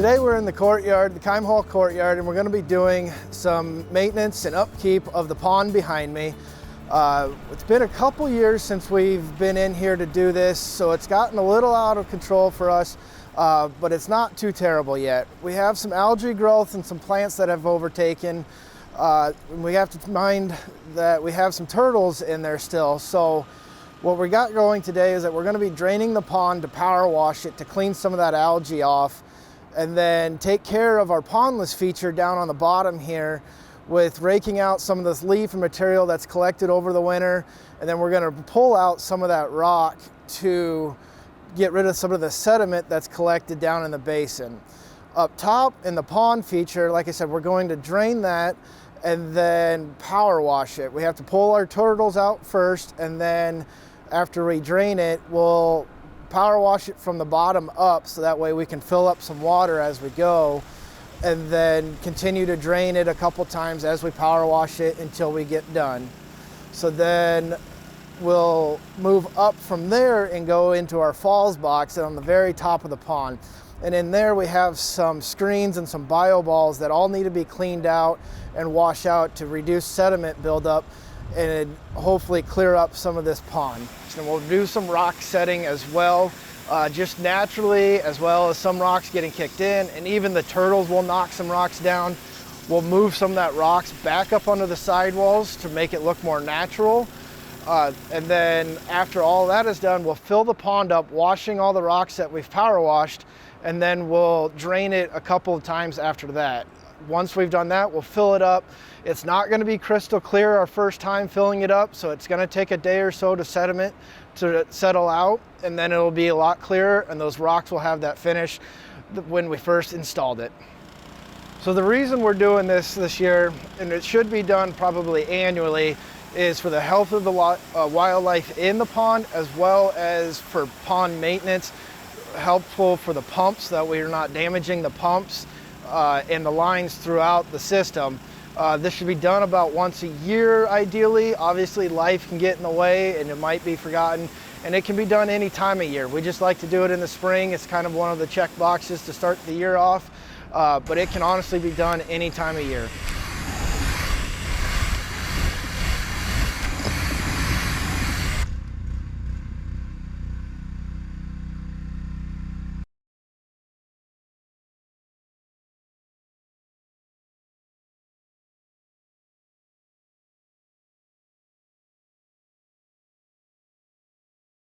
Today we're in the courtyard, the Kime Hall courtyard, and we're going to be doing some maintenance and upkeep of the pond behind me. It's been a couple years since we've been in here to do this, so it's gotten a little out of control for us, but it's not too terrible yet. We have some algae growth and some plants that have overtaken. We have to mind that we have some turtles in there still, so what we got going today is that we're going to be draining the pond to power wash it to clean some of that algae off, and then take care of our pondless feature down on the bottom here with raking out some of this leaf and material that's collected over the winter, and then we're going to pull out some of that rock to get rid of some of the sediment that's collected down in the basin. Up top in the pond feature, like I said, we're going to drain that and then power wash it. We have to pull our turtles out first, and then after we drain it, we'll power wash it from the bottom up, so that way we can fill up some water as we go, and then continue to drain it a couple times as we power wash it until we get done. So then we'll move up from there and go into our falls box on the very top of the pond. And in there we have some screens and some bio balls that all need to be cleaned out and wash out to reduce sediment buildup and hopefully clear up some of this pond. And we'll do some rock setting as well, just naturally, as well as some rocks getting kicked in, and even the turtles will knock some rocks down. We'll move some of that rocks back up onto the sidewalls to make it look more natural. And then after all that is done, we'll fill the pond up, washing all the rocks that we've power washed, and then we'll drain it a couple of times after that. Once we've done that, we'll fill it up. It's not going to be crystal clear our first time filling it up, so it's going to take a day or so to sediment to settle out, and then it'll be a lot clearer, and those rocks will have that finish when we first installed it. So the reason we're doing this year, and it should be done probably annually, is for the health of the wildlife in the pond, as well as for pond maintenance, helpful for the pumps, that we're not damaging the pumps and the lines throughout the system. This should be done about once a year, ideally. Obviously, life can get in the way and it might be forgotten, and it can be done any time of year. We just like to do it in the spring. It's kind of one of the check boxes to start the year off, but it can honestly be done any time of year.